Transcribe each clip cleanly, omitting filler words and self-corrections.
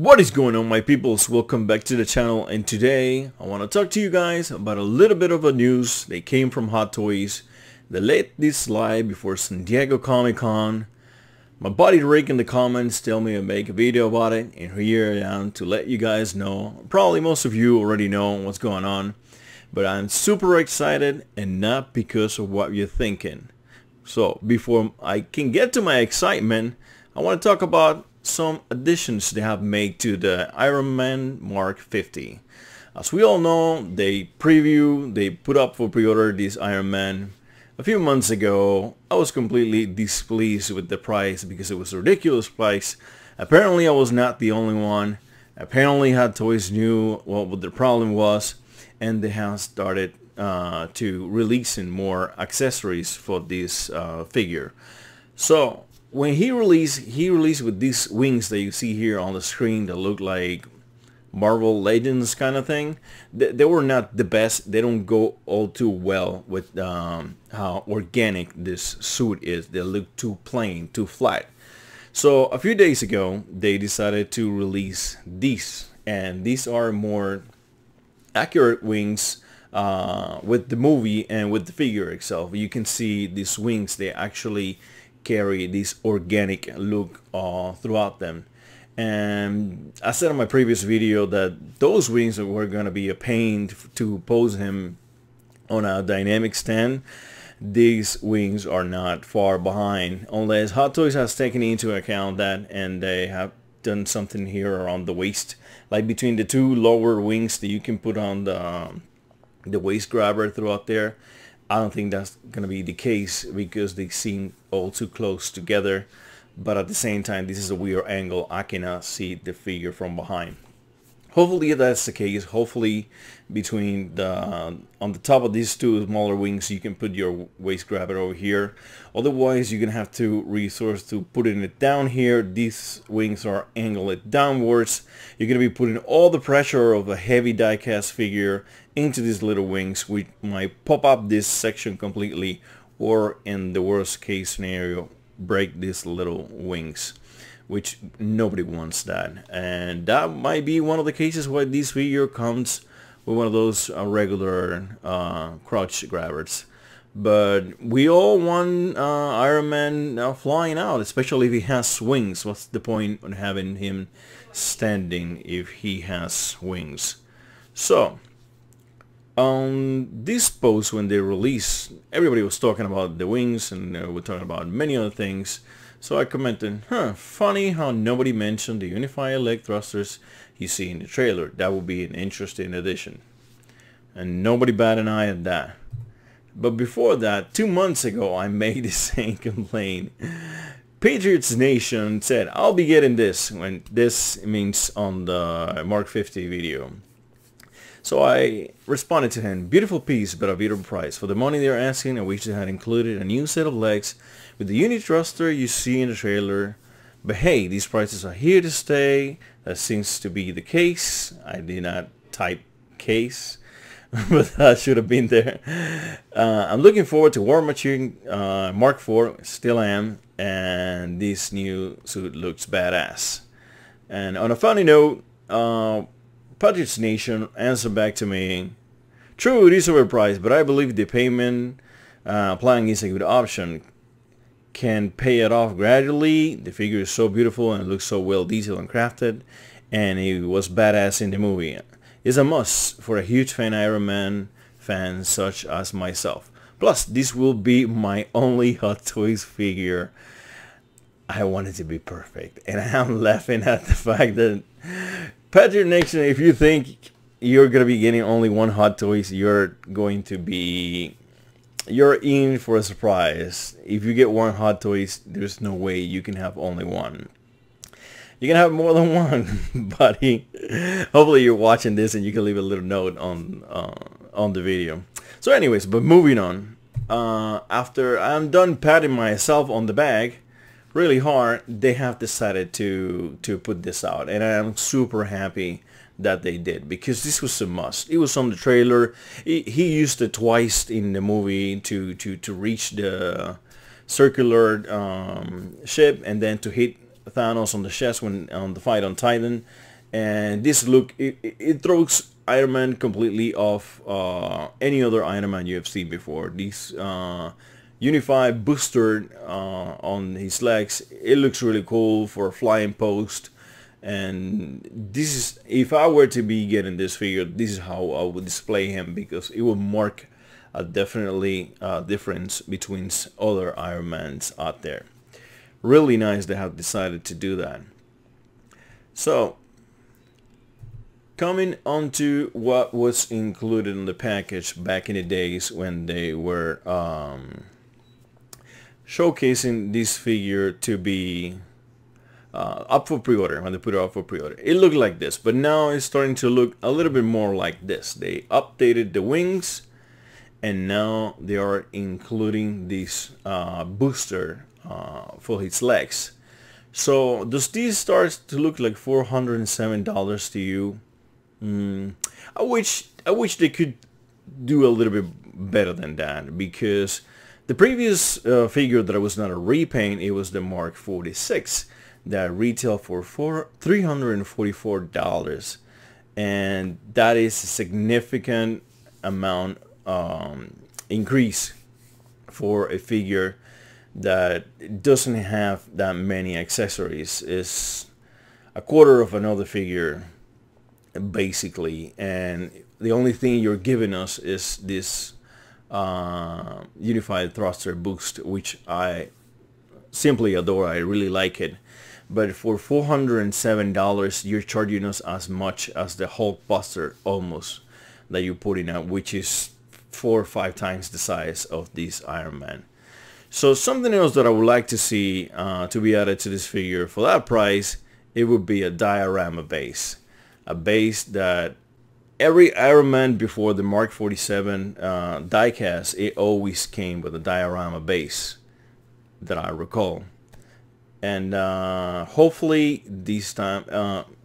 What is going on, my peoples? Welcome back to the channel, and today I want to talk to you guys about a little bit of a news that came from Hot Toys. They let this live before San Diego Comic-Con. My buddy Rick in the comments tell me to make a video about it, and here I am to let you guys know. Probably most of you already know what's going on, but I'm super excited, and not because of what you're thinking. So before I can get to my excitement, I want to talk about some additions they have made to the Ironman Mark 50. As we all know, they put up for pre-order this Ironman a few months ago. I was completely displeased with the price because it was a ridiculous price. Apparently I was not the only one. Apparently Hot Toys knew what the problem was, and they have started to releasing more accessories for this figure. So when he released with these wings that you see here on the screen that look like Marvel Legends kind of thing. They were not the best. They don't go all too well with how organic this suit is. They look too plain, too flat. So a few days ago, they decided to release these, and these are more accurate wings with the movie and with the figure itself. You can see these wings, they actually carry this organic look throughout them. And I said in my previous video that those wings were going to be a pain to pose him on a dynamic stand. These wings are not far behind, unless Hot Toys has taken into account that, and they have done something here around the waist, like between the two lower wings that you can put on the waist grabber throughout there. I don't think that's going to be the case because they seem all too close together. But at the same time, this is a weird angle. I cannot see the figure from behind. Hopefully that's the case. Hopefully between on the top of these two smaller wings, you can put your waist grabber over here. Otherwise, you're going to have to resource to putting it down here. These wings are angled downwards. You're going to be putting all the pressure of a heavy die-cast figure into these little wings, which might pop up this section completely, or in the worst case scenario, break these little wings, which nobody wants that. And that might be one of the cases why this figure comes with one of those regular crotch grabbers. But we all want Iron Man flying out, especially if he has wings. What's the point of having him standing if he has wings? So on this post, when they released, everybody was talking about the wings, and we're talking about many other things. So I commented, funny how nobody mentioned the unified leg thrusters you see in the trailer. That would be an interesting addition. And nobody batted an eye at that. But before that, 2 months ago, I made the same complaint. Patriots Nation said, I'll be getting this, when this means on the Mark 50 video. So I responded to him, beautiful piece, but a beautiful price. For the money they're asking, I wish they had included a new set of legs with the uni thruster you see in the trailer. But hey, these prices are here to stay. That seems to be the case. I did not type case, but that should have been there. I'm looking forward to War Machine Mark 4, still am, and this new suit looks badass. And on a funny note, Patriots Nation answered back to me, true, it is overpriced, but I believe the payment plan is a good option. Can pay it off gradually. The figure is so beautiful and it looks so well detailed and crafted, and it was badass in the movie. It's a must for a huge fan Iron Man fan such as myself. Plus, this will be my only Hot Toys figure. I want it to be perfect, and I'm laughing at the fact that Patriot Nation, if you think you're going to be getting only one Hot Toys, you're in for a surprise. If you get one Hot Toys, there's no way you can have only one. You can have more than one, buddy. Hopefully you're watching this and you can leave a little note on the video. So anyways, but moving on. After I'm done patting myself on the back really hard, they have decided to put this out, and I'm super happy that they did, because this was a must. It was on the trailer. He used it twice in the movie to reach the circular ship, and then to hit Thanos on the chest when on the fight on Titan. and this look, it throws Iron Man completely off any other Iron Man you have seen before. This unified booster on his legs, it looks really cool for a flying post. And this is, if I were to be getting this figure, this is how I would display him, because it will mark a definitely difference between other Iron Mans out there. Really nice they have decided to do that. So coming on to what was included in the package back in the days when they were showcasing this figure to be up for pre-order, when they put it up for pre-order. It looked like this, but now it's starting to look a little bit more like this. They updated the wings, and now they are including this booster for his legs. So does this start to look like $407 to you? I wish they could do a little bit better than that, because the previous figure that was not a repaint, it was the Mark 46 that retail for $344, and that is a significant amount increase for a figure that doesn't have that many accessories. Is a quarter of another figure basically, and the only thing you're giving us is this unified thruster boost, which I simply adore. I really like it. But for $407, you're charging us as much as the Hulk Buster almost that you're putting out, which is 4 or 5 times the size of this Iron Man. So something else that I would like to see to be added to this figure for that price, it would be a diorama base. A base that every Iron Man before the Mark 47 diecast, it always came with a diorama base that I recall. And hopefully this time,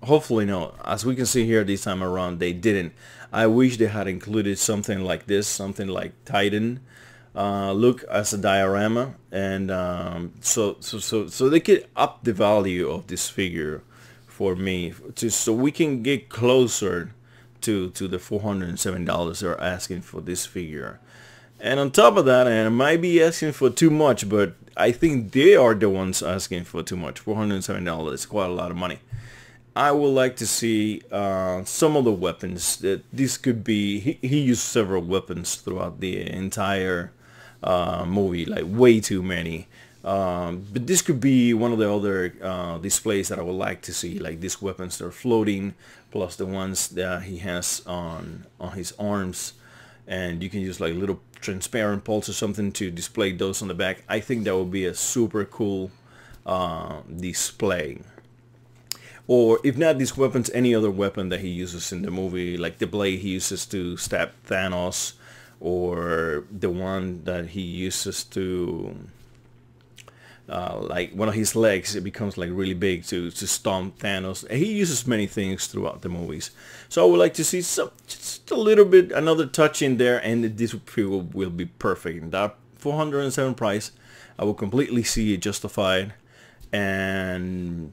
hopefully no, as we can see here this time around, they didn't. I wish they had included something like this, something like Titan look as a diorama, and so they could up the value of this figure for me, so we can get closer to the $407 they're asking for this figure. And on top of that, and I might be asking for too much, but I think they are the ones asking for too much. $407 is quite a lot of money. I would like to see some of the weapons. That this could be, he used several weapons throughout the entire movie, like way too many. But this could be one of the other displays that I would like to see, like these weapons that are floating, plus the ones that he has on his arms. And you can use like little transparent poles or something to display those on the back. I think that would be a super cool display. Or if not these weapons, any other weapon that he uses in the movie, like the blade he uses to stab Thanos, or the one that he uses to like one of his legs, it becomes like really big to stomp Thanos. He uses many things throughout the movies, so I would like to see some, just a little bit, another touch in there, and this figure will be perfect. And that $407 price, I will completely see it justified, and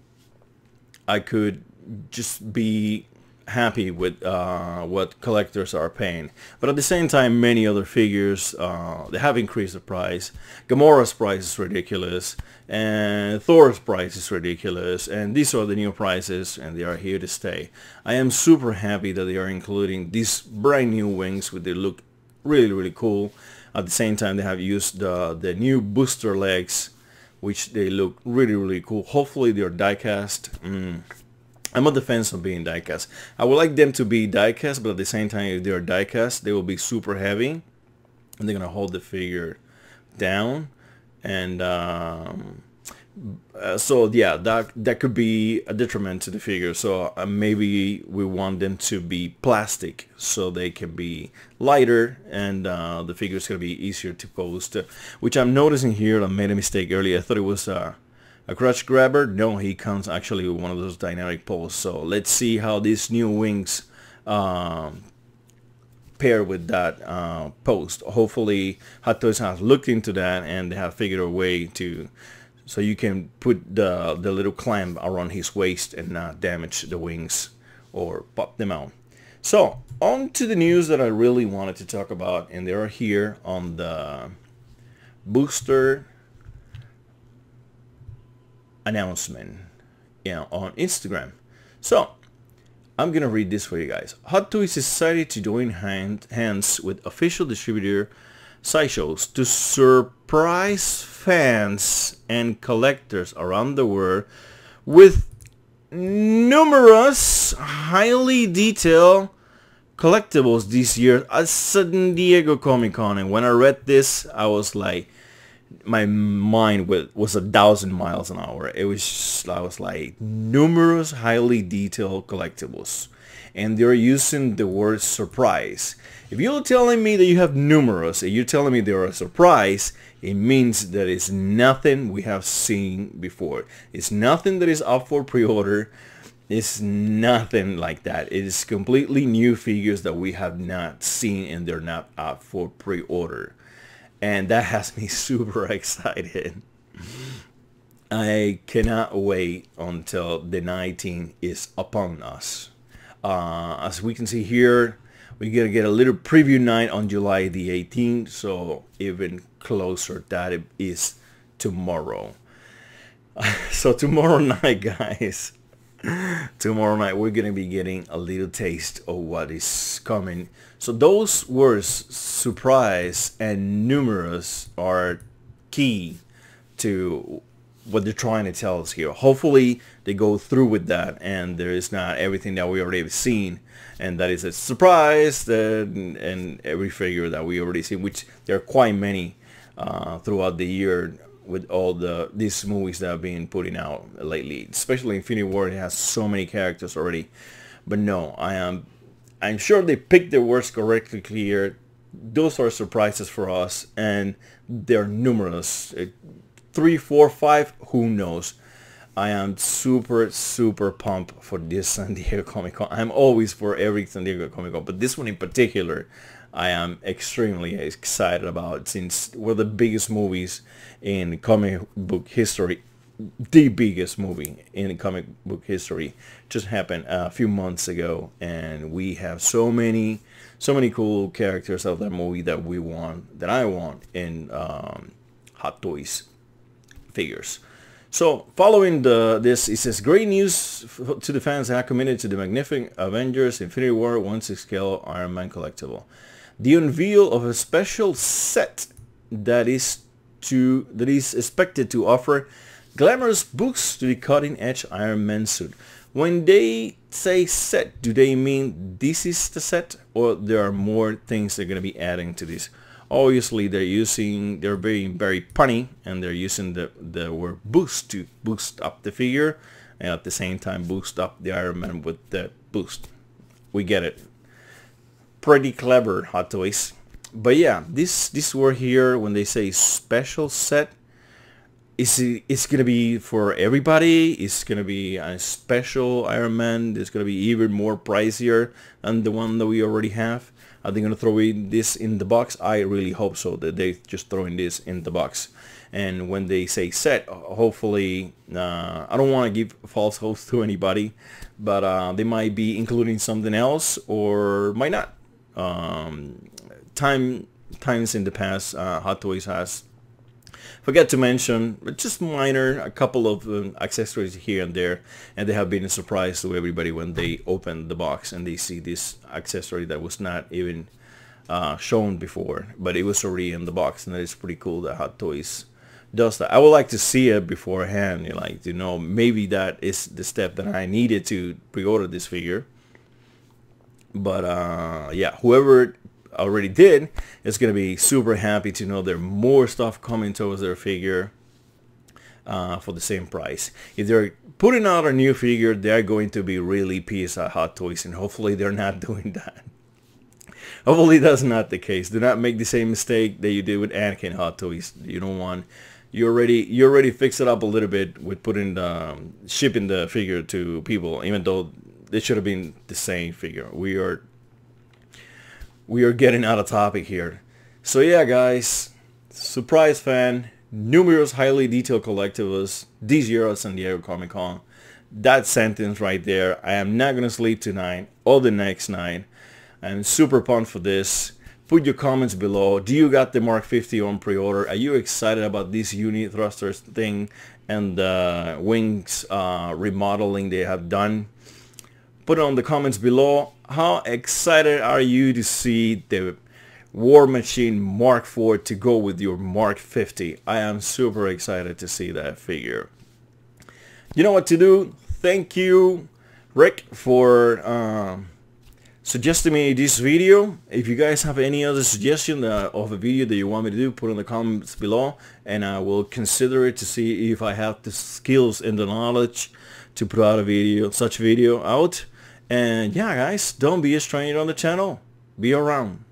I could just be happy with what collectors are paying. But at the same time, many other figures, they have increased the price. Gamora's price is ridiculous, and Thor's price is ridiculous, and these are the new prices, and they are here to stay. I am super happy that they are including these brand new wings, with they look really cool. At the same time, they have used the new booster legs, which they look really cool. Hopefully they're die-cast. I'm on the fence of being die-cast. I would like them to be die-cast, but at the same time, if they're die-cast, they will be super heavy, and they're gonna hold the figure down. And so yeah, that could be a detriment to the figure. So maybe we want them to be plastic, so they can be lighter, and the figure is gonna be easier to post. Which I'm noticing here, I made a mistake earlier. I thought it was a crotch grabber. No, he comes actually with one of those dynamic poles. So let's see how these new wings pair with that post. Hopefully Hot Toys has looked into that, and they have figured a way to, so you can put the little clamp around his waist and not damage the wings or pop them out. So on to the news that I really wanted to talk about, and they are here on the booster announcement, on Instagram. So I'm gonna read this for you guys. Hot Toys decided to join hands with official distributor Sideshows to surprise fans and collectors around the world with numerous highly detailed collectibles this year at San Diego Comic-Con. And when I read this, I was like, my mind was 1,000 miles an hour. I was like, numerous highly detailed collectibles, and they're using the word surprise. If you're telling me that you have numerous and you're telling me they're a surprise, it means that it's nothing we have seen before. It's nothing that is up for pre-order. It's nothing like that. It is completely new figures that we have not seen, and they're not up for pre-order. And that has me super excited. I cannot wait until the 19th is upon us. As we can see here, we're going to get a little preview night on July the 18th. So even closer, that is tomorrow. So tomorrow night, guys. Tomorrow night we're going to be getting a little taste of what is coming. So those words, surprise and numerous, are key to what they're trying to tell us here. Hopefully they go through with that, and there is not everything that we already have seen, and that is a surprise, and every figure that we already seen, which there are quite many throughout the year with all these movies that have been putting out lately. Especially Infinity War, it has so many characters already. But no, I'm sure they picked their words correctly here. Those are surprises for us, and they're numerous. 3, 4, 5, who knows. I am super pumped for this San Diego Comic-Con. I'm always for every San Diego Comic-Con, but this one in particular, I am extremely excited about, since one of the biggest movies in comic book history, the biggest movie in comic book history, just happened a few months ago, and we have so many cool characters of that movie that I want in Hot Toys figures. So following this, it says, great news to the fans that are committed to the magnificent Avengers Infinity War 1/6 scale Iron Man collectible. The unveil of a special set that is expected to offer glamorous boosts to the cutting-edge Iron Man suit. When they say set, do they mean this is the set, or there are more things they're going to be adding to this? Obviously, they're being very punny, and they're using the word boost to boost up the figure, and at the same time boost up the Iron Man with the boost. We get it. Pretty clever, Hot Toys. But yeah, this word here, when they say special set, it's gonna be for everybody. It's gonna be a special Iron Man. It's gonna be even more pricier than the one that we already have. Are they gonna throw this in the box? I really hope so, that they just throwing this in the box. And when they say set, hopefully, I don't want to give false hopes to anybody, but they might be including something else, or might not. Times in the past, Hot Toys has forget to mention, just minor, a couple of accessories here and there, and they have been a surprise to everybody when they open the box and they see this accessory that was not even shown before, but it was already in the box, and that is pretty cool that Hot Toys does that. I would like to see it beforehand, like, you know, maybe that is the step that I needed to pre-order this figure. But yeah, whoever already did is going to be super happy to know there are more stuff coming towards their figure for the same price. If they're putting out a new figure, they're going to be really pissed at Hot Toys, and hopefully they're not doing that. Hopefully that's not the case. Do not make the same mistake that you did with Anakin Hot Toys. You don't want, you already fixed it up a little bit with putting shipping the figure to people, even though it should have been the same figure. We are getting out of topic here. So yeah, guys, surprise fan, numerous highly detailed collectibles this year at San Diego Comic-Con. that sentence right there. I am not gonna sleep tonight or the next night. I'm super pumped for this. Put your comments below. Do you got the Mark 50 on pre-order? Are you excited about this uni thrusters thing and the wings remodeling they have done? Put it on the comments below. How excited are you to see the War Machine Mark 4 to go with your Mark 50? I am super excited to see that figure. You know what to do. Thank you, Rick, for suggesting me this video. If you guys have any other suggestion of a video that you want me to do, put in the comments below, and I will consider it to see if I have the skills and the knowledge to put out a video, such video out. And yeah, guys, don't be a stranger on the channel. Be around.